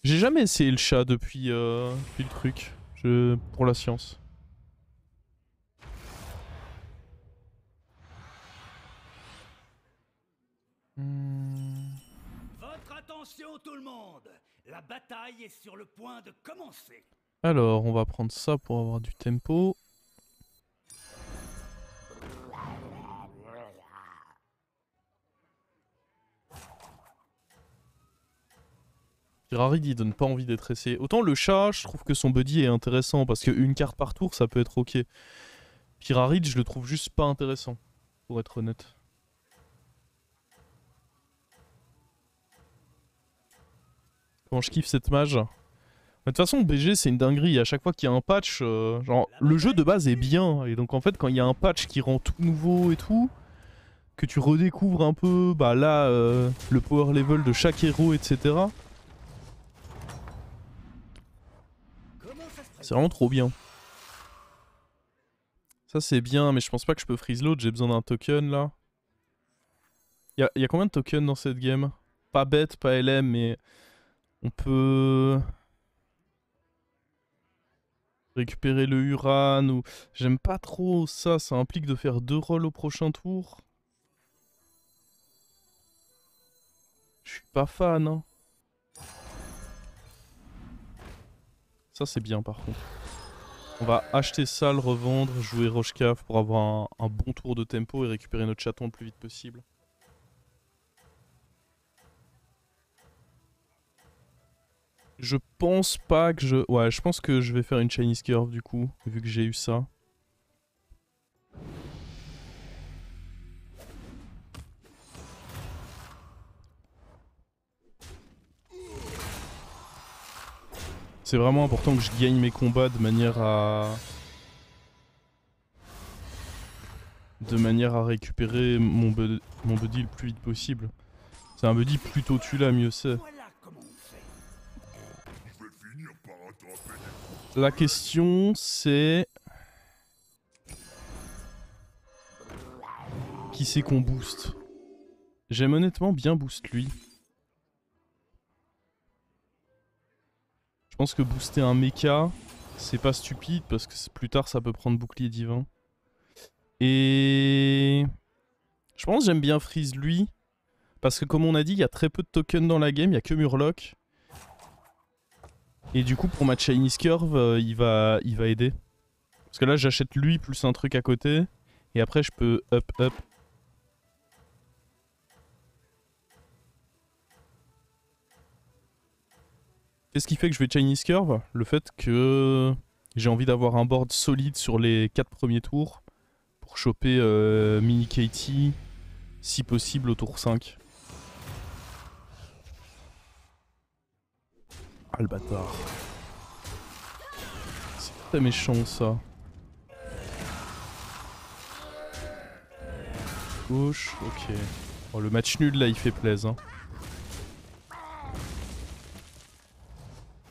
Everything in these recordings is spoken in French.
J'ai jamais essayé le chat depuis le truc. Pour la science. Votre attention tout le monde. La bataille est sur le point de commencer. Alors, on va prendre ça pour avoir du tempo. Pyraride, il donne pas envie d'être essayé. Autant le chat, je trouve que son buddy est intéressant parce qu'une carte par tour, ça peut être ok. Pyraride, je le trouve juste pas intéressant, pour être honnête. Comment je kiffe cette mage. De toute façon, BG, c'est une dinguerie. À chaque fois qu'il y a un patch, genre, le jeu de base est bien. Et donc, en fait, quand il y a un patch qui rend tout nouveau et tout, que tu redécouvres un peu, bah là, le power level de chaque héros, etc. C'est vraiment trop bien. Ça, c'est bien, mais je pense pas que je peux freeze l'autre. J'ai besoin d'un token, là. Y a combien de tokens dans cette game? Pas bête, pas LM, mais on peut récupérer le Uran ou... J'aime pas trop ça, ça implique de faire 2 rolls au prochain tour. Je suis pas fan, hein. Ça c'est bien par contre. On va acheter ça, le revendre, jouer Rochecave pour avoir un bon tour de tempo et récupérer notre chaton le plus vite possible. Je pense pas que je... Ouais, je pense que je vais faire une Chinese Curve du coup, vu que j'ai eu ça. C'est vraiment important que je gagne mes combats de manière à... récupérer mon buddy le plus vite possible. C'est un buddy plutôt tu là, mieux c'est. La question c'est... Qui c'est qu'on booste? J'aime honnêtement bien boost lui. Je pense que booster un mecha, c'est pas stupide parce que plus tard ça peut prendre bouclier divin. Et... Je pense que j'aime bien freeze lui. Parce que comme on a dit, il y a très peu de tokens dans la game, il y a que Murloc. Et du coup pour ma Chinese Curve, il va aider. Parce que là j'achète lui plus un truc à côté. Et après je peux up. Qu'est-ce qui fait que je vais Chinese Curve? Le fait que j'ai envie d'avoir un board solide sur les 4 premiers tours. Pour choper Mini Katie, si possible au tour 5. Ah le bâtard. C'est très méchant ça. Gauche, ok. Oh, le match nul là il fait plaisir. Hein.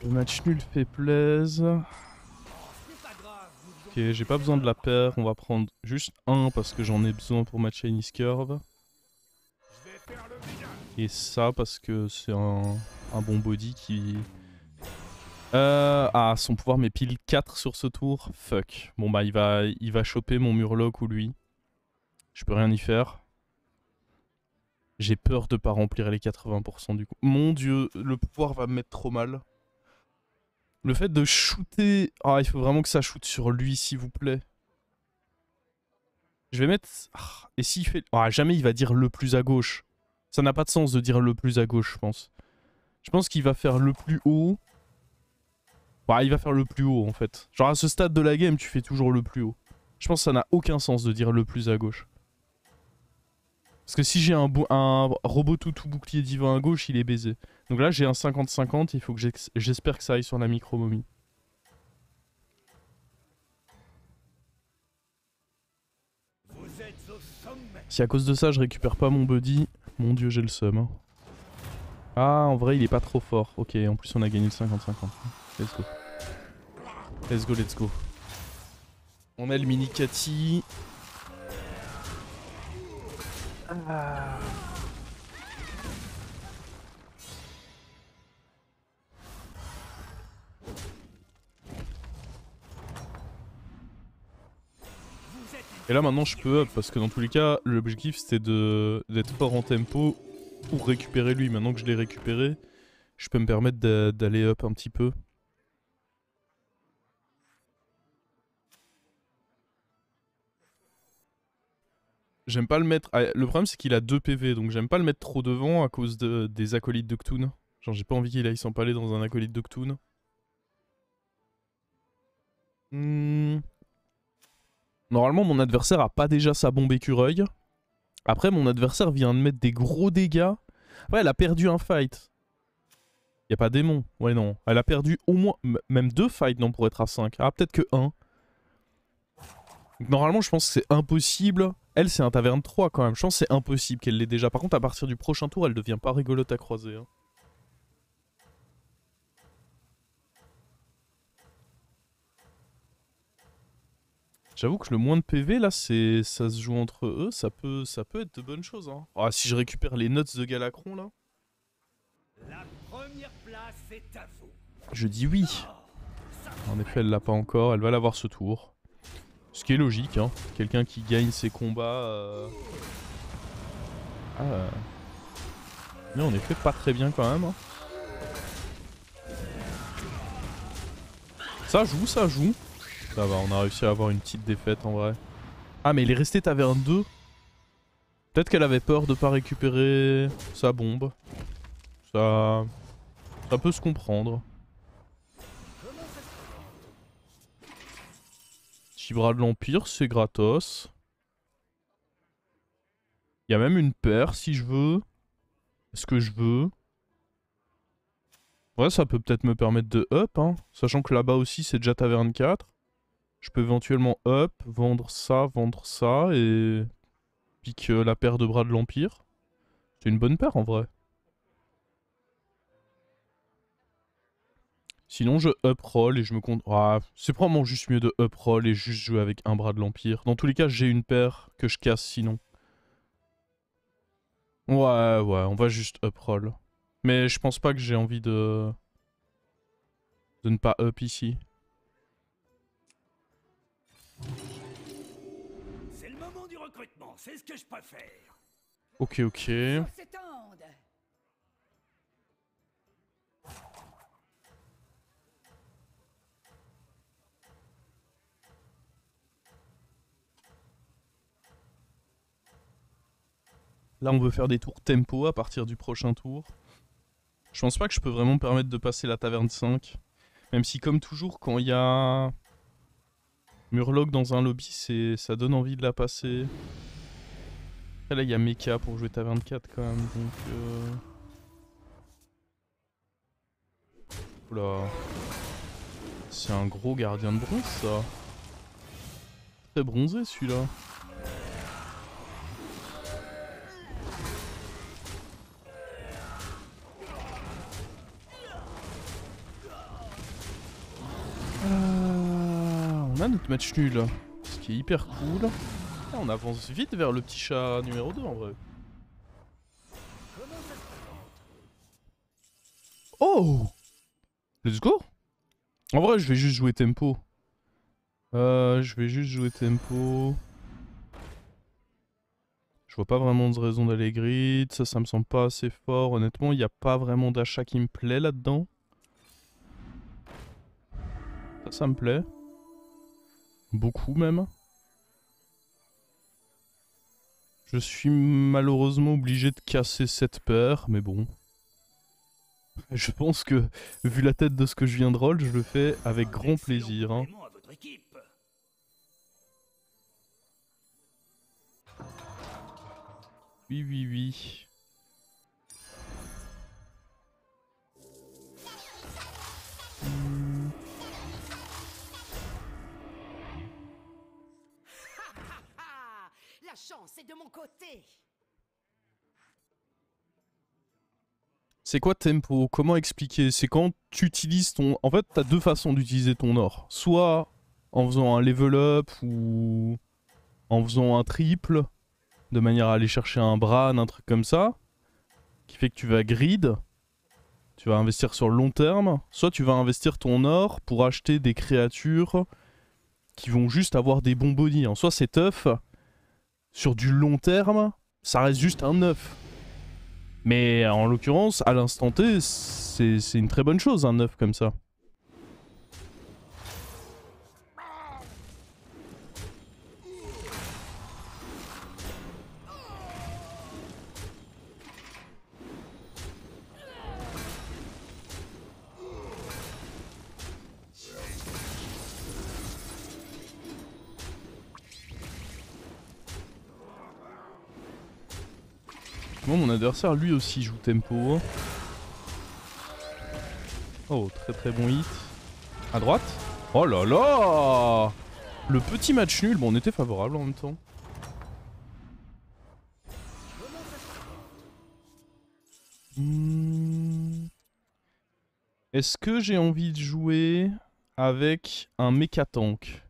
Le match nul fait plaisir. Ok, j'ai pas besoin de la paire, on va prendre juste un parce que j'en ai besoin pour ma Chinese Curve. Et ça parce que c'est un bon body qui... Ah, son pouvoir met pile 4 sur ce tour. Fuck. Bon bah il va choper mon Murloc ou lui. Je peux rien y faire. J'ai peur de pas remplir les 80% du coup. Mon dieu, le pouvoir va me mettre trop mal. Le fait de shooter... Ah, il faut vraiment que ça shoot sur lui, s'il vous plaît. Je vais mettre... Ah, et s'il fait... Ah, jamais il va dire le plus à gauche. Ça n'a pas de sens de dire le plus à gauche, je pense. Je pense qu'il va faire le plus haut. Bah, il va faire le plus haut, en fait. Genre, à ce stade de la game, tu fais toujours le plus haut. Je pense que ça n'a aucun sens de dire le plus à gauche. Parce que si j'ai un robot tout bouclier divin à gauche, il est baisé. Donc là, j'ai un 50-50, il faut que j'espère que ça aille sur la micro-momie. Si à cause de ça, je récupère pas mon buddy, mon dieu, j'ai le seum. Hein. Ah, en vrai, il est pas trop fort. Ok, en plus, on a gagné le 50-50. Let's go. Let's go, let's go. On a le mini Cathy. Et là maintenant je peux up parce que dans tous les cas l'objectif c'était d'être fort en tempo pour récupérer lui. Maintenant que je l'ai récupéré, je peux me permettre d'aller up un petit peu. J'aime pas le mettre... Ah, le problème c'est qu'il a 2 PV donc j'aime pas le mettre trop devant à cause des acolytes de Cthulhu. Genre j'ai pas envie qu'il aille s'empaler dans un acolyte de Cthulhu. Normalement mon adversaire a pas déjà sa bombe écureuil. Après mon adversaire vient de mettre des gros dégâts. Ouais, elle a perdu un fight. Y a pas démon. Ouais non. Elle a perdu au moins... Même 2 fights non pour être à 5. Ah peut-être que 1. Donc, normalement je pense que c'est impossible. Elle c'est un taverne 3 quand même. Je pense que c'est impossible qu'elle l'ait déjà. Par contre à partir du prochain tour elle devient pas rigolote à croiser. Hein. J'avoue que le moins de PV là, ça se joue entre eux, ça peut être de bonnes choses. Hein. Ah, si je récupère les notes de Galacron là. La première place est à vous. Je dis oui. En effet, elle l'a pas encore, elle va l'avoir ce tour. Ce qui est logique, hein. Quelqu'un qui gagne ses combats. Ah. Mais en effet, pas très bien quand même. Hein. Ça joue, ça joue. Ça va, on a réussi à avoir une petite défaite en vrai. Ah mais il est resté taverne 2. Peut-être qu'elle avait peur de pas récupérer sa bombe. Ça peut se comprendre. Bras de l'Empire, c'est gratos. Il y a même une paire si je veux. Est-ce que je veux? Ouais, ça peut peut-être me permettre de up, hein. Sachant que là-bas aussi c'est déjà taverne 4. Je peux éventuellement up, vendre ça et pique la paire de bras de l'Empire. C'est une bonne paire en vrai. Sinon je up roll et je me compte... Ah, c'est probablement juste mieux de up roll et juste jouer avec un bras de l'Empire. Dans tous les cas j'ai une paire que je casse sinon. Ouais, on va juste up roll. Mais je pense pas que j'ai envie de ne pas up ici. C'est le moment du recrutement, c'est ce que je préfère. Ok. Là on veut faire des tours tempo à partir du prochain tour. Je pense pas que je peux vraiment me permettre de passer la taverne 5. Même si comme toujours quand il y a Murloc dans un lobby, ça donne envie de la passer. Après là il y a Mecha pour jouer taverne 4 quand même, donc... Oula. C'est un gros gardien de bronze ça. Très bronzé celui-là. On a notre match nul, ce qui est hyper cool. Et on avance vite vers le petit chat numéro 2 en vrai. Oh! Let's go! En vrai, je vais juste jouer tempo. Je vois pas vraiment de raison d'aller grid. Ça me semble pas assez fort. Honnêtement, il n'y a pas vraiment d'achat qui me plaît là-dedans. Ça me plaît. Beaucoup même. Je suis malheureusement obligé de casser cette paire, mais bon. Je pense que, vu la tête de ce que je viens de roll, je le fais avec grand plaisir. Hein. Oui. La chance est de mon côté. C'est quoi tempo? Comment expliquer? C'est quand tu utilises ton... En fait, t'as deux façons d'utiliser ton or. Soit en faisant un level up ou en faisant un triple, de manière à aller chercher un Bran, un truc comme ça, qui fait que tu vas grid, tu vas investir sur le long terme. Soit tu vas investir ton or pour acheter des créatures qui vont juste avoir des bons body. En soi, c'est tough. Sur du long terme, ça reste juste un 9. Mais en l'occurrence, à l'instant T, c'est une très bonne chose, un 9 comme ça. Bon, mon adversaire lui aussi joue tempo. Oh, très bon hit. À droite. Oh là là! Le petit match nul, bon on était favorable en même temps. Est-ce que j'ai envie de jouer avec un méca tank?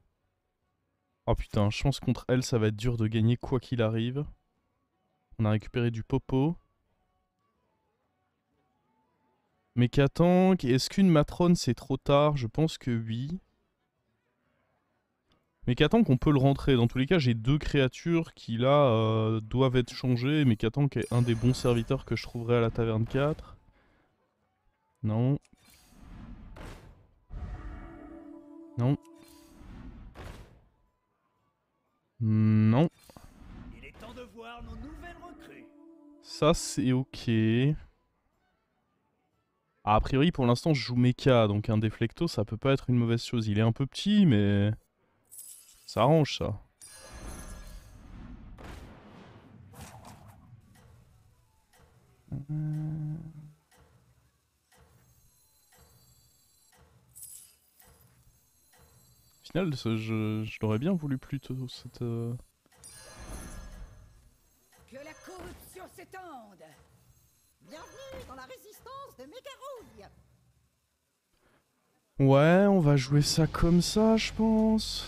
Oh putain, je pense contre elle ça va être dur de gagner quoi qu'il arrive. On a récupéré du popo. Méca tank, est-ce qu'une matrone c'est trop tard? Je pense que oui. Méca tank on peut le rentrer. Dans tous les cas j'ai deux créatures qui là doivent être changées. Méca tank est un des bons serviteurs que je trouverai à la taverne 4. Non. Non. Non. Il est temps de voir nos nouvelles recrues. Ça c'est ok. Ah, a priori pour l'instant je joue mecha, donc un déflecto ça peut pas être une mauvaise chose. Il est un peu petit mais ça arrange ça. Au final je l'aurais bien voulu plus tôt cette... Que la corruption s'étende. Bienvenue dans la résistance de Mégarouille. Ouais, on va jouer ça comme ça, je pense.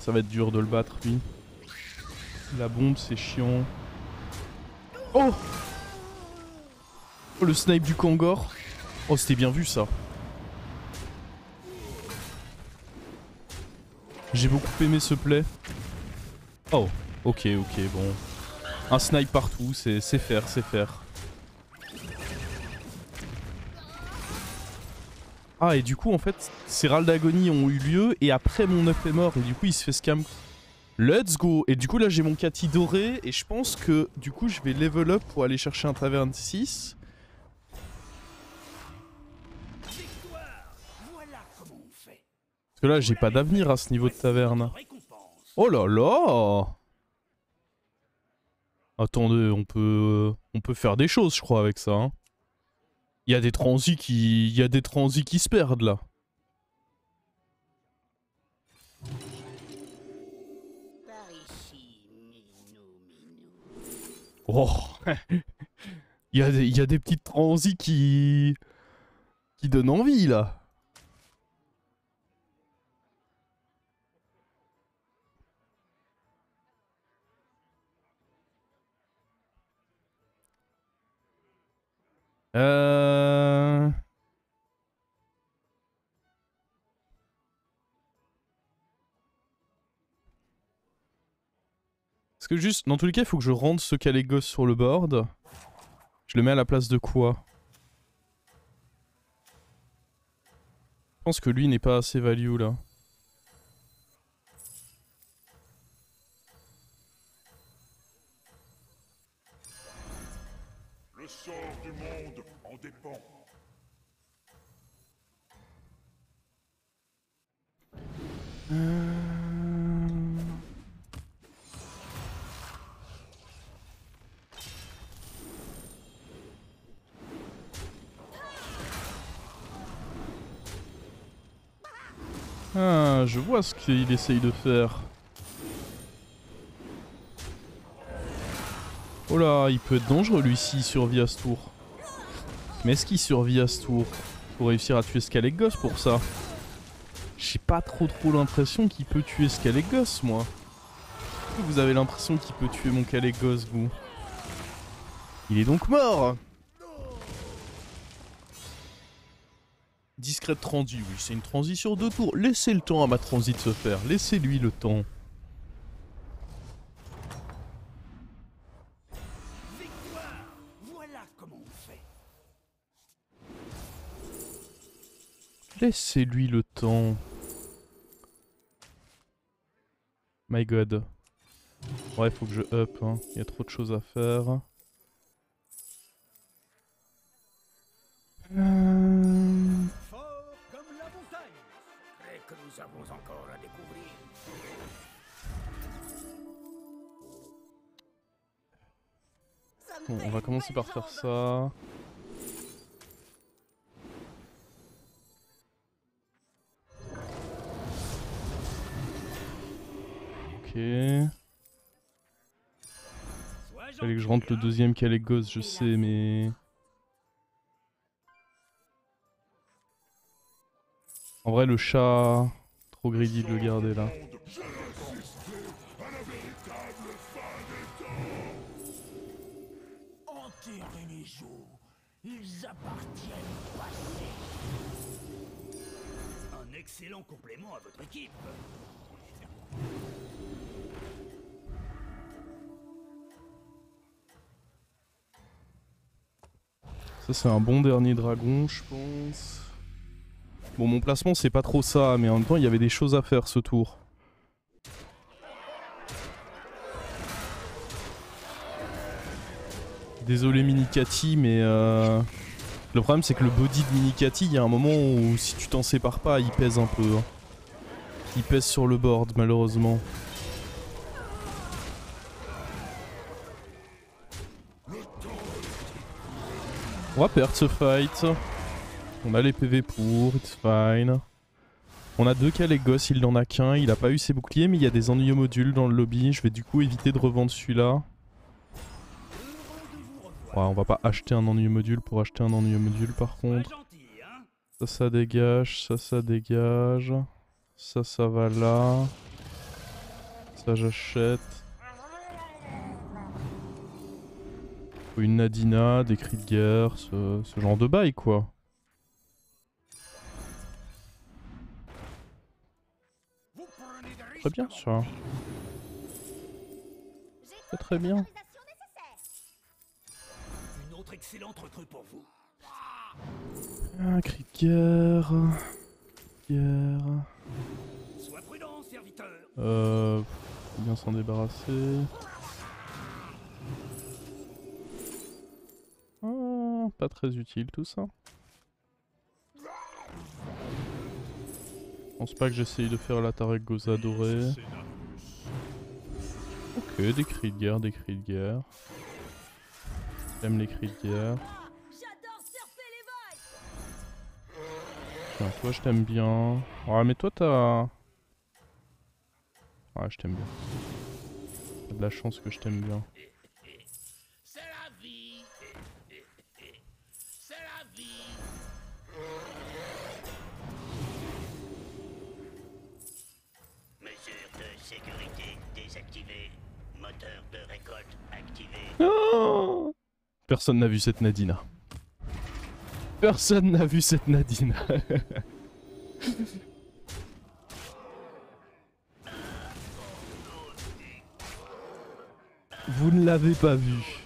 Ça va être dur de le battre, lui. La bombe, c'est chiant. Oh! Oh, le snipe du Kangor. Oh, c'était bien vu, ça. J'ai beaucoup aimé ce play. Oh, ok, bon. Un snipe partout, c'est faire, c'est faire. Ah, et du coup, en fait, ces râles d'agonie ont eu lieu, et après mon œuf est mort, et du coup, il se fait scam. Let's go! Et du coup, là, j'ai mon Cathy doré, et je pense que, du coup, je vais level up pour aller chercher un taverne 6. Voilà comment on fait. Parce que là, j'ai pas d'avenir à ce niveau de taverne. Oh là là! Attendez, on peut faire des choses, je crois, avec ça. Hein. Il y a des transis qui se perdent, là. Par ici, minou. Oh! Il y a des petites transis qui donnent envie, là. Parce que juste, dans tous les cas, il faut que je rentre ce Calégos sur le board. Je le mets à la place de quoi? Je pense que lui n'est pas assez value, là. Le sort du monde en dépend. Ah, je vois ce qu'il essaye de faire. Oh là, il peut être dangereux lui s'il survit à ce tour. Mais est-ce qu'il survit à ce tour? Faut réussir à tuer Scalegos pour ça. J'ai pas trop l'impression qu'il peut tuer Scalegos, moi. Est-ce que vous avez l'impression qu'il peut tuer mon Calégos, vous? Il est donc mort! Discrète transi, oui, c'est une transi sur 2 tours. Laissez le temps à ma transi de se faire. Laissez-lui le temps. Victoire! Voilà comment on fait. Laissez-lui le temps. My god. Ouais, faut que je up, hein. Il y a trop de choses à faire. Fort comme la montagne. Et que nous avons encore à découvrir. Ça me Bon, fait on va une commencer belle par faire jambe. ça. Ok. Sois Fallait que je rentre le gentil, hein. deuxième Kalégos, je sais, mais... En vrai, le chat... Trop greedy de le garder, là. Enterrez les jours. Ils appartiennent au passé. Un excellent complément à votre équipe. Ça, c'est un bon dernier dragon, je pense. Bon, mon placement, c'est pas trop ça, mais en même temps, il y avait des choses à faire ce tour. Désolé Minikati, mais le problème c'est que le body de Minikati, il y a un moment où si tu t'en sépares pas, il pèse un peu. Hein. Il pèse sur le board, malheureusement. On va perdre ce fight. On a les PV pour, it's fine. On a 2 Kalégos, il n'en a qu'un, il a pas eu ses boucliers, mais il y a des ennuis modules dans le lobby. Je vais du coup éviter de revendre celui-là. Ouais, on va pas acheter un ennui module pour acheter un ennui module par contre. Ça dégage, ça dégage. Ça va là. Ça j'achète. Faut une Nadina, des cris de guerre, ce genre de bail quoi. Très bien ça. C'est très bien. Une autre excellente recrue pour vous. Un cri de guerre. Guerre. Sois prudent, serviteur. Faut bien s'en débarrasser. Ah, pas très utile tout ça. Je pense pas que j'essaye de faire la Tarek Goza dorée. Ok, des cris de guerre, des cris de guerre. J'aime les cris de guerre. J'adore surfer les vagues. Tiens, toi je t'aime bien. Ouais, mais toi t'as... Ouais, je t'aime bien. T'as de la chance que je t'aime bien. C'est la vie. C'est la vie. Mesures de sécurité désactivées. Moteur de récolte activé. Oh, personne n'a vu cette Nadina. Personne n'a vu cette Nadina. Vous ne l'avez pas vue.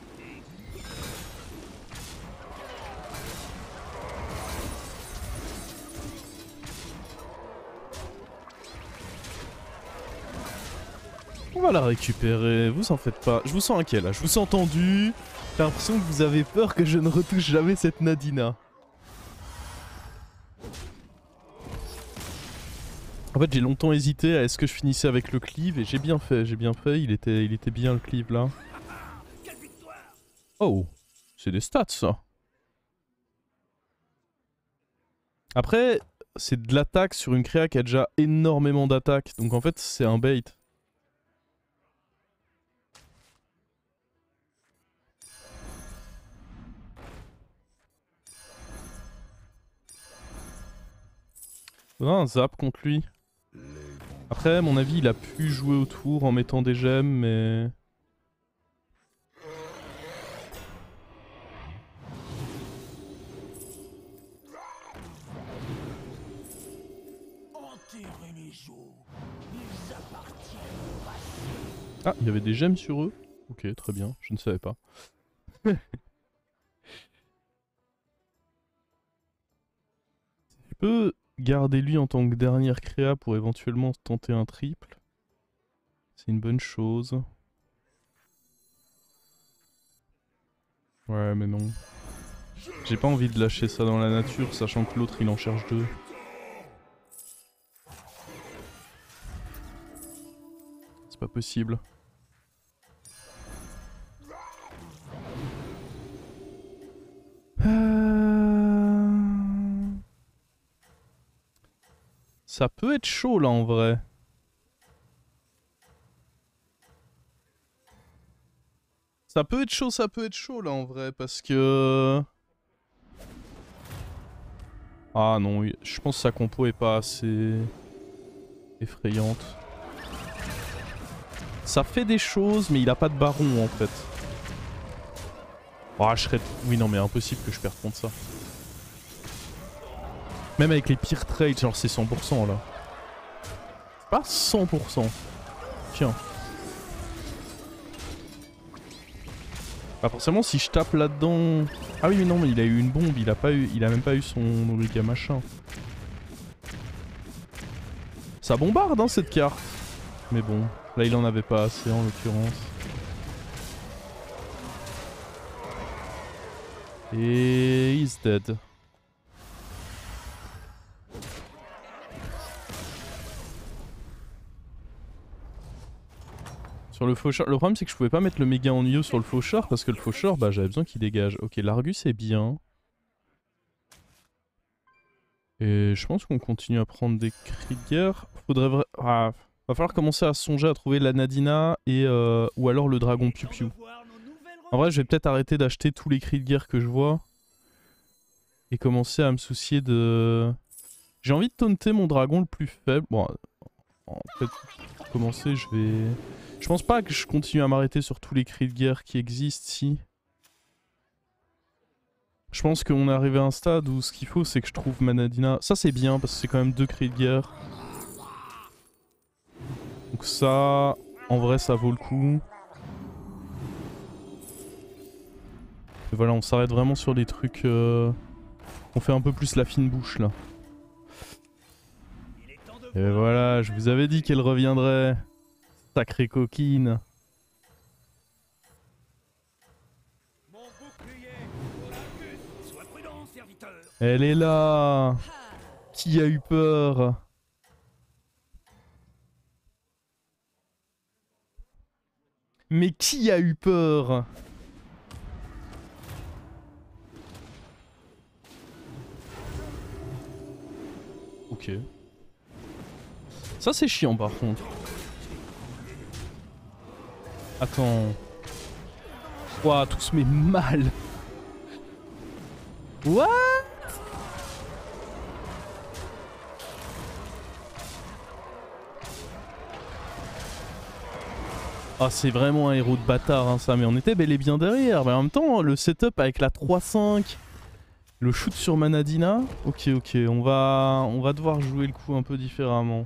On va la récupérer, vous en faites pas. Je vous sens inquiet là, je vous sens tendu. J'ai l'impression que vous avez peur que je ne retouche jamais cette Nadina. En fait j'ai longtemps hésité à est-ce que je finissais avec le cleave et j'ai bien fait, il était bien le cleave là. Oh, c'est des stats ça. Après, c'est de l'attaque sur une créa qui a déjà énormément d'attaque, donc en fait c'est un bait. Un zap contre lui. Après, à mon avis, il a pu jouer autour en mettant des gemmes, mais... Ah, il y avait des gemmes sur eux? Ok, très bien, je ne savais pas. Je peux garder lui en tant que dernière créa pour éventuellement tenter un triple. C'est une bonne chose. Ouais, mais non. J'ai pas envie de lâcher ça dans la nature, sachant que l'autre il en cherche deux. C'est pas possible. Ça peut être chaud là en vrai. Ça peut être chaud là en vrai parce que... Ah non, je pense que sa compo est pas assez effrayante. Ça fait des choses mais il a pas de baron en fait. Ah, je serais... Oui non mais impossible que je perde contre ça. Même avec les pires trades, genre c'est 100% là. C'est pas 100%. Tiens. Bah forcément si je tape là-dedans... Ah oui mais non mais il a eu une bombe, il a même pas eu son Omega machin. Ça bombarde hein cette carte. Mais bon, là il en avait pas assez en l'occurrence. Et he's dead. Sur le faucheur, le problème c'est que je pouvais pas mettre le méga ennuyeux sur le faucheur parce que le faucheur, bah j'avais besoin qu'il dégage. Ok, l'Argus est bien. Et je pense qu'on continue à prendre des Krieger. Va falloir commencer à songer à trouver la Nadina et ou alors le dragon Piu Piu. En vrai, je vais peut-être arrêter d'acheter tous les Krieger que je vois et commencer à me soucier de... J'ai envie de taunter mon dragon le plus faible. Bon, en fait, pour commencer, je vais... Je pense pas que je continue à m'arrêter sur tous les cris de guerre qui existent, si. Je pense qu'on est arrivé à un stade où ce qu'il faut, c'est que je trouve Manadina. Ça, c'est bien, parce que c'est quand même 2 cris de guerre. Donc ça, en vrai, ça vaut le coup. Et voilà, on s'arrête vraiment sur des trucs... On fait un peu plus la fine bouche, là. Et voilà, je vous avais dit qu'elle reviendrait. Sacrée coquine. Elle est là. Qui a eu peur? Mais qui a eu peur? Ok. Ça c'est chiant par contre. Attends. Ouah, tout se met mal. What? Ah, c'est vraiment un héros de bâtard hein, ça, mais on était bel et bien derrière. Mais en même temps, le setup avec la 3-5, le shoot sur Manadina. Ok, on va devoir jouer le coup un peu différemment.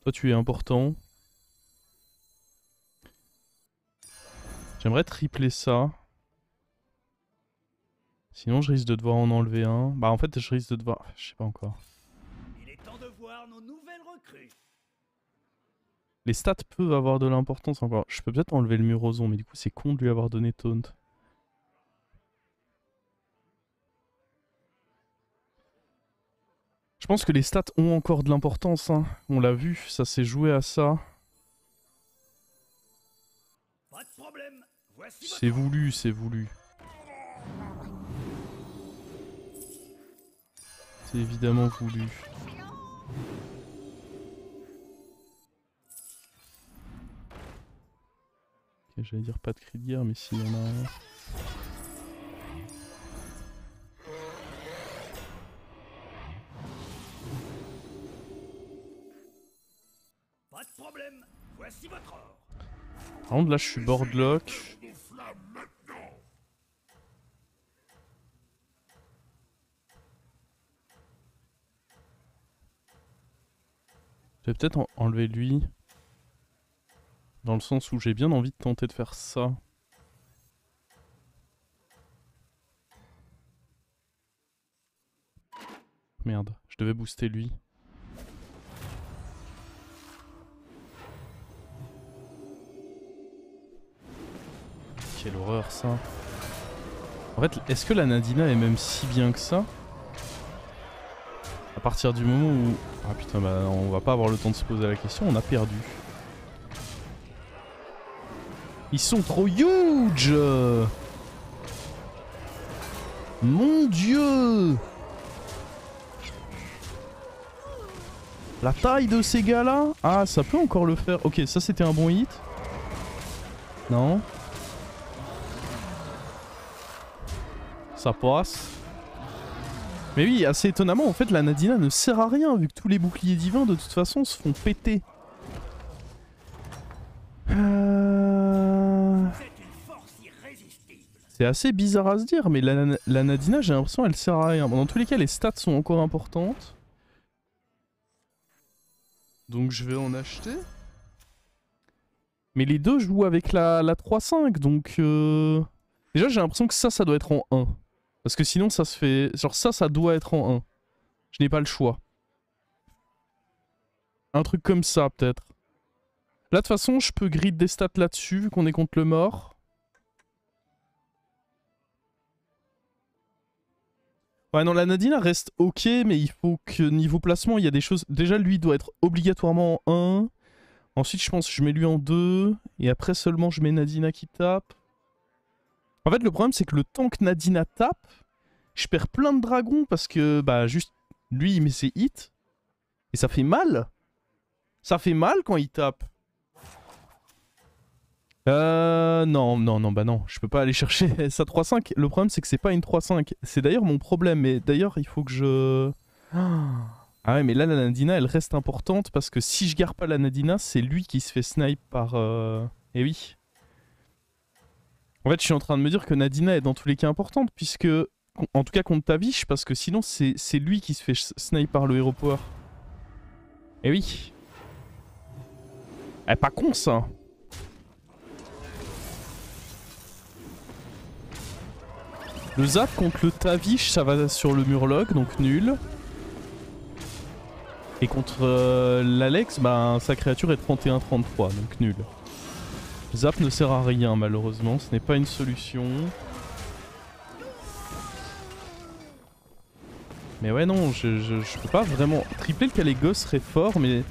Toi, tu es important. J'aimerais tripler ça. Sinon, je risque de devoir en enlever un. Bah, en fait, je risque de devoir... Je sais pas encore. Il est temps de voir nos nouvelles recrues. Les stats peuvent avoir de l'importance encore. Je peux peut-être enlever le Murozon, mais du coup, c'est con de lui avoir donné taunt. Je pense que les stats ont encore de l'importance. Hein. On l'a vu, ça s'est joué à ça. Pas de problème. Voici C'est voulu, c'est voulu. C'est évidemment voulu. Ok, j'allais dire pas de cri de guerre, mais s'il y en a un... Pas de problème. Voici votre or. Par contre, là, je suis boardlock. Je vais peut-être enlever lui. Dans le sens où j'ai bien envie de tenter de faire ça. Merde, je devais booster lui. Quelle horreur ça. En fait, est-ce que la Nadina est même si bien que ça? À partir du moment où... Ah putain, bah on va pas avoir le temps de se poser la question, on a perdu. Ils sont trop huge! Mon dieu! La taille de ces gars-là? Ah, ça peut encore le faire. Ok, ça c'était un bon hit. Non. Ça passe. Mais oui, assez étonnamment, en fait, la Nadina ne sert à rien, vu que tous les boucliers divins, de toute façon, se font péter. C'est assez bizarre à se dire, mais la Nadina, j'ai l'impression elle sert à rien. Bon, dans tous les cas, les stats sont encore importantes. Donc je vais en acheter. Mais les deux jouent avec la 3-5, donc... Déjà, j'ai l'impression que ça doit être en 1. Parce que sinon, ça se fait... Genre ça doit être en 1. Je n'ai pas le choix. Un truc comme ça, peut-être. Là, de toute façon, je peux grid des stats là-dessus, vu qu'on est contre le mort. Ouais, non, la Nadina reste ok, mais il faut que niveau placement, il y a des choses... Déjà, lui doit être obligatoirement en 1. Ensuite, je pense que je mets lui en 2. Et après seulement, je mets Nadina qui tape. En fait, le problème, c'est que le temps que Nadina tape, je perds plein de dragons parce que, bah, juste, lui, il met ses hits. Et ça fait mal. Ça fait mal quand il tape. Non, bah non, je peux pas aller chercher sa 3-5. Le problème, c'est que c'est pas une 3-5. C'est d'ailleurs mon problème, mais d'ailleurs, il faut que je... Ah ouais, mais là, la Nadina, elle reste importante parce que si je garde pas la Nadina, c'est lui qui se fait snipe par... Eh oui. En fait, je suis en train de me dire que Nadina est dans tous les cas importante, puisque... En tout cas contre Tavish, parce que sinon, c'est lui qui se fait snipe par le Hero Power. Eh oui. Eh, pas con, ça. Le zap contre le Tavish, ça va sur le Murloc, donc nul. Et contre l'Alex, bah, sa créature est 31-33, donc nul. Zap ne sert à rien, malheureusement, ce n'est pas une solution. Mais ouais, non, je peux pas vraiment... Tripler le Kalégos serait fort, mais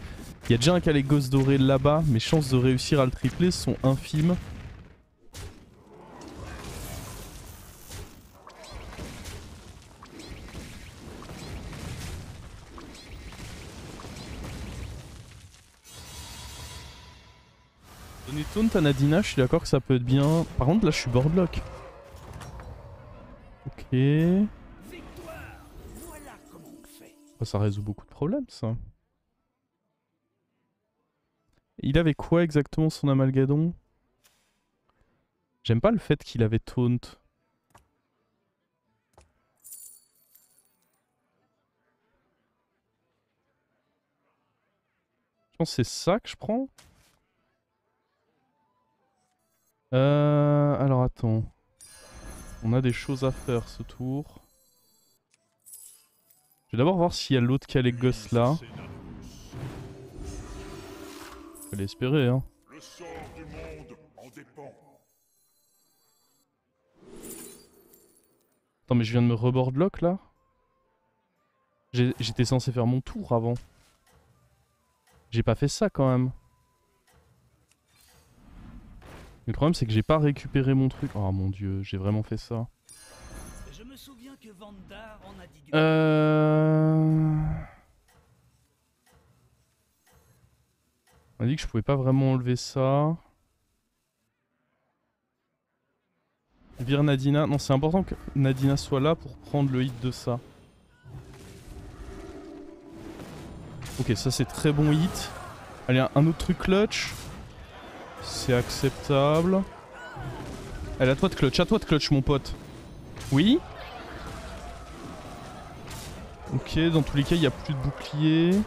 il y a déjà un Kalégos doré là-bas. Mes chances de réussir à le tripler sont infimes. Donner taunt à Nadina, je suis d'accord que ça peut être bien. Par contre, là, je suis boardlock. Ok. Oh, ça résout beaucoup de problèmes, ça. Il avait quoi exactement, son Amalgadon? J'aime pas le fait qu'il avait taunt. Je pense que c'est ça que je prends. Alors attends. On a des choses à faire ce tour. Je vais d'abord voir s'il y a l'autre Kalégos là. Faut l'espérer, hein. Le sort du monde en dépend. Attends, mais je viens de me reboardlock là. J'étais censé faire mon tour avant. J'ai pas fait ça quand même. Le problème c'est que j'ai pas récupéré mon truc. Oh mon dieu, j'ai vraiment fait ça. Je me souviens que Vandar en a dit du... On m'a dit que je pouvais pas vraiment enlever ça. Vire Nadina. Non, c'est important que Nadina soit là pour prendre le hit de ça. Ok, ça c'est très bon hit. Allez, un autre truc clutch. C'est acceptable. Allez, à toi de clutch, mon pote. Oui. Ok, dans tous les cas, il n'y a plus de bouclier.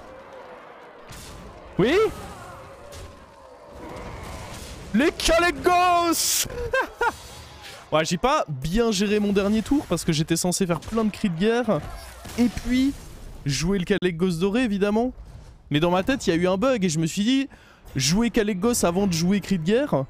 Oui? Les Calegos. Ouais, j'ai pas bien géré mon dernier tour parce que j'étais censé faire plein de cris de guerre. Et puis, jouer le Calegos doré, évidemment. Mais dans ma tête, il y a eu un bug et je me suis dit, jouer Calegos avant de jouer cris de guerre,